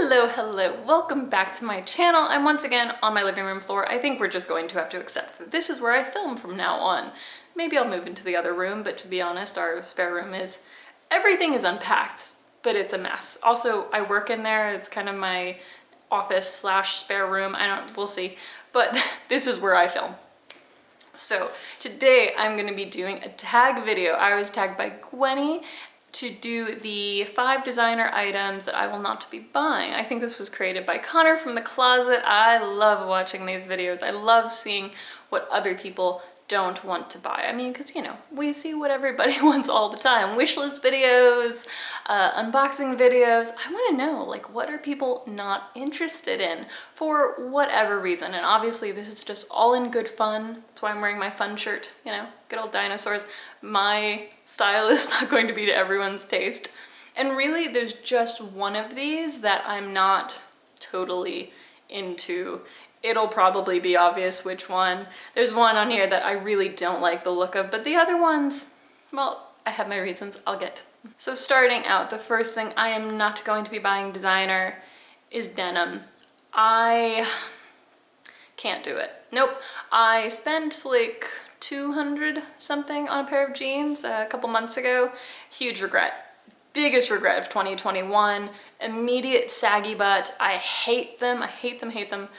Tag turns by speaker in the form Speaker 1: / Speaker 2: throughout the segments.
Speaker 1: Hello, welcome back to my channel. I'm once again on my living room floor. I think we're just going to have to accept that this is where I film from now on. Maybe I'll move into the other room, but to be honest, our spare room everything is unpacked, but it's a mess. Also, I work in there. It's kind of my office slash spare room. We'll see, but this is where I film. So today I'm going to be doing a tag video. I was tagged by Gwenny to do the 5 designer items that I will not be buying. I think this was created by Connor from the closet. I love watching these videos. I love seeing what other people don't want to buy. I mean, because, you know, we see what everybody wants all the time. Wishlist videos, unboxing videos. I want to know, like, what are people not interested in for whatever reason? And obviously this is just all in good fun. That's why I'm wearing my fun shirt, you know, good old dinosaurs. My style is not going to be to everyone's taste. And really, there's just one of these that I'm not totally into. It'll probably be obvious which one. There's one on here that I really don't like the look of, but the other ones, well, I have my reasons. I'll get to them. So starting out, the first thing I am not going to be buying designer is denim. I can't do it. Nope. I spent like 200 something on a pair of jeans a couple months ago. Huge regret. Biggest regret of 2021. Immediate saggy butt. I hate them. I hate them.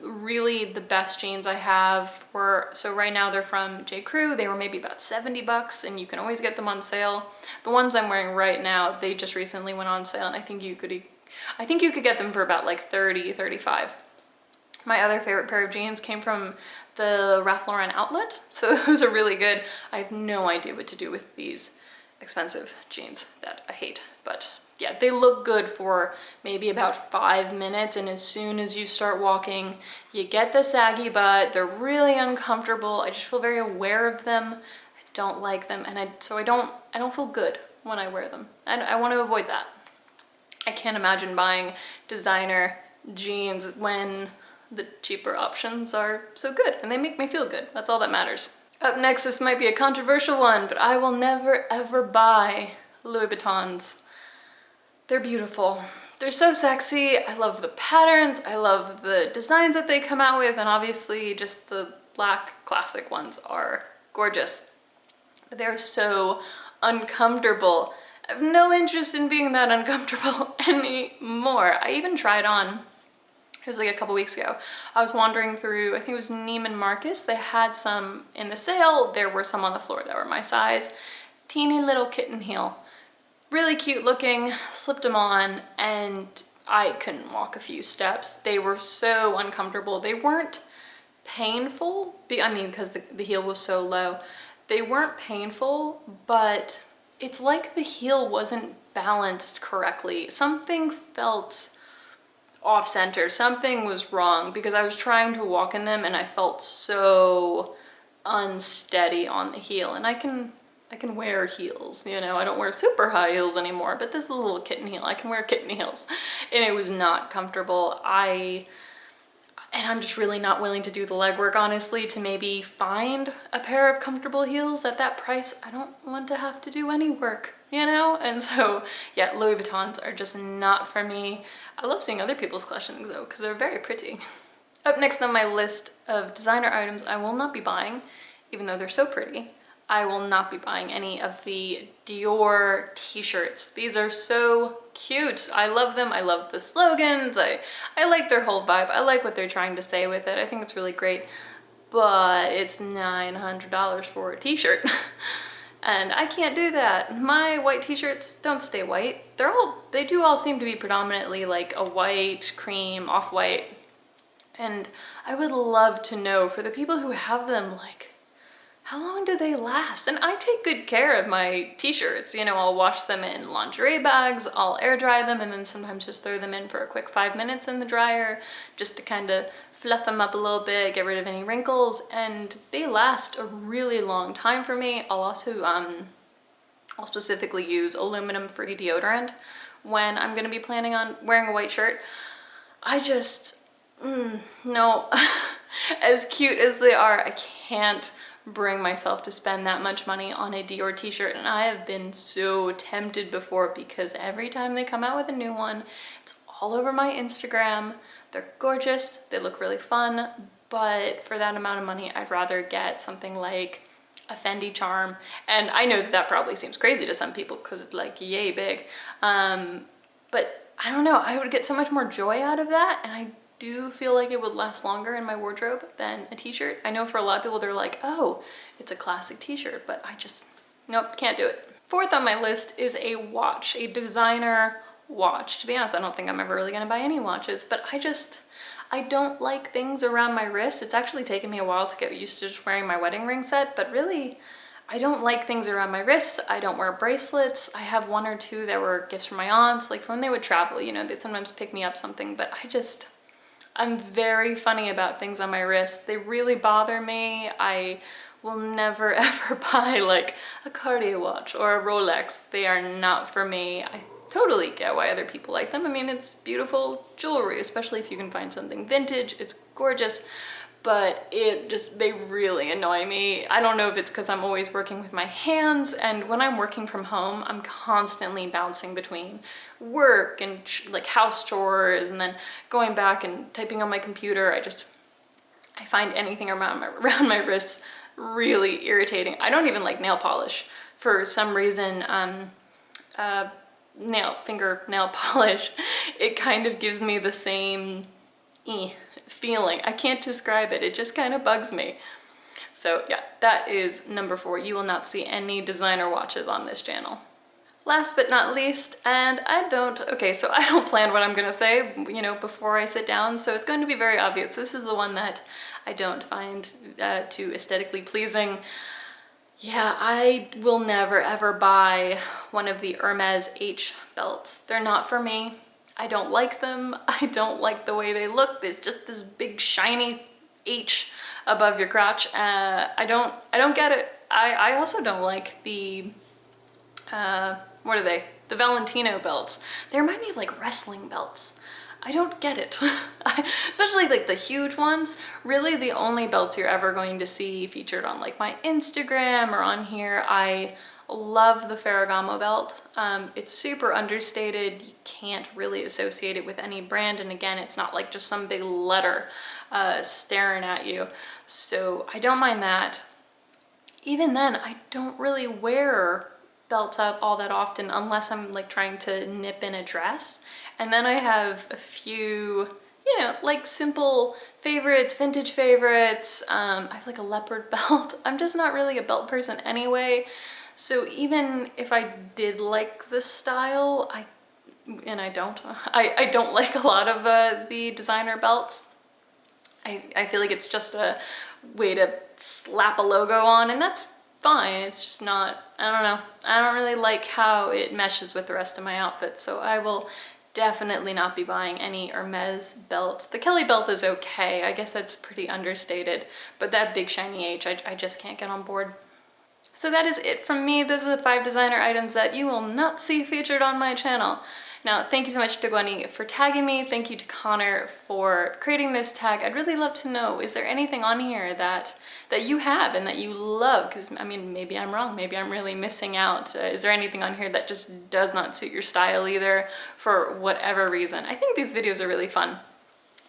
Speaker 1: Really the best jeans I have were, so right now they're from J. Crew. They were maybe about 70 bucks and you can always get them on sale. The ones I'm wearing right now, they just recently went on sale and I think you could get them for about like 30, 35. My other favorite pair of jeans came from the Ralph Lauren outlet, so those are really good. I have no idea what to do with these expensive jeans that I hate, but yeah, they look good for maybe about 5 minutes, and as soon as you start walking, you get the saggy butt. They're really uncomfortable. I just feel very aware of them. I don't like them, and so I don't feel good when I wear them. I want to avoid that. I can't imagine buying designer jeans when the cheaper options are so good and they make me feel good. That's all that matters. Up next, this might be a controversial one, but I will never ever buy Louis Vuittons. They're beautiful. They're so sexy. I love the patterns. I love the designs that they come out with, and obviously just the black classic ones are gorgeous. But they're so uncomfortable. I have no interest in being that uncomfortable anymore. I even tried on, it was like a couple weeks ago, I was wandering through, I think it was Neiman Marcus. They had some in the sale. There were some on the floor that were my size. Teeny little kitten heel. Really cute looking, slipped them on, and I couldn't walk a few steps. They were so uncomfortable. They weren't painful, because the heel was so low. They weren't painful, but it's like the heel wasn't balanced correctly. Something felt off-center. Something was wrong because I was trying to walk in them and I felt so unsteady on the heel. And I can wear heels, you know, I don't wear super high heels anymore, but this is a little kitten heel. I can wear kitten heels, and it was not comfortable. And I'm just really not willing to do the legwork, honestly, to maybe find a pair of comfortable heels at that price. I don't want to have to do any work, you know? And so, yeah, Louis Vuittons are just not for me. I love seeing other people's collections though, because they're very pretty. Up next on my list of designer items I will not be buying, even though they're so pretty, I will not be buying any of the Dior t-shirts. These are so cute. I love them. I love the slogans. I like their whole vibe. I like what they're trying to say with it. I think it's really great, but it's $900 for a t-shirt. And I can't do that. My white t-shirts don't stay white. They do all seem to be predominantly like a white, cream, off-white. And I would love to know, for the people who have them, like, how long do they last? And I take good care of my t-shirts. You know, I'll wash them in lingerie bags, I'll air dry them, and then sometimes just throw them in for a quick 5 minutes in the dryer just to kind of fluff them up a little bit, get rid of any wrinkles, and they last a really long time for me. I'll also, I'll specifically use aluminum-free deodorant when I'm gonna be planning on wearing a white shirt. I just, no. As cute as they are, I can't bring myself to spend that much money on a Dior t-shirt, and I have been so tempted before because every time they come out with a new one, it's all over my Instagram. They're gorgeous, they look really fun, but for that amount of money, I'd rather get something like a Fendi charm. And I know that that probably seems crazy to some people because it's like yay big. But I don't know, I would get so much more joy out of that, and I do feel like it would last longer in my wardrobe than a t-shirt. I know for a lot of people they're like, oh, it's a classic t-shirt, but I just, nope, can't do it. Fourth on my list is a watch, a designer watch. To be honest, I don't think I'm ever really gonna buy any watches, but I don't like things around my wrist. It's actually taken me a while to get used to just wearing my wedding ring set, but really, I don't like things around my wrists. I don't wear bracelets. I have one or two that were gifts from my aunts, like when they would travel, you know, they'd sometimes pick me up something, but I'm very funny about things on my wrist. They really bother me. I will never ever buy like a Cartier watch or a Rolex. They are not for me. I totally get why other people like them. I mean, it's beautiful jewelry, especially if you can find something vintage. It's gorgeous, but they really annoy me. I don't know if it's because I'm always working with my hands, and when I'm working from home, I'm constantly bouncing between work and like house chores and then going back and typing on my computer. I find anything around my wrists really irritating. I don't even like nail polish. For some reason, fingernail polish, it kind of gives me the same feeling. I can't describe it. It just kind of bugs me. So yeah, that is number 4. You will not see any designer watches on this channel. Last but not least, and I don't plan what I'm gonna say, you know, before I sit down, so it's going to be very obvious. This is the one that I don't find too aesthetically pleasing. Yeah, I will never ever buy one of the Hermes H belts. They're not for me. I don't like them. I don't like the way they look. There's just this big shiny H above your crotch. I don't get it. I also don't like the what are they? The Valentino belts. They remind me of like wrestling belts. I don't get it. Especially like the huge ones. Really the only belts you're ever going to see featured on like my Instagram or on here. I love the Ferragamo belt. It's super understated. You can't really associate it with any brand. And again, it's not like just some big letter staring at you. So I don't mind that. Even then, I don't really wear belts out all that often unless I'm like trying to nip in a dress. And then I have a few, you know, like simple favorites, vintage favorites. I have like a leopard belt. I'm just not really a belt person anyway. So even if I did like the style, I don't like a lot of the designer belts. I feel like it's just a way to slap a logo on, and that's fine. It's just not, I don't know. I don't really like how it meshes with the rest of my outfit, so I will definitely not be buying any Hermes belt. The Kelly belt is okay. I guess that's pretty understated, but that big shiny H, I just can't get on board. So that is it from me. Those are the 5 designer items that you will not see featured on my channel. Now, thank you so much to Gwenny for tagging me. Thank you to Connor for creating this tag. I'd really love to know, is there anything on here that you have and that you love? Because, I mean, maybe I'm wrong. Maybe I'm really missing out. Is there anything on here that just does not suit your style either for whatever reason? I think these videos are really fun.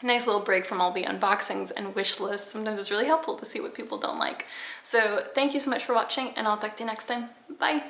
Speaker 1: Nice little break from all the unboxings and wish lists. Sometimes it's really helpful to see what people don't like. So thank you so much for watching, and I'll talk to you next time. Bye!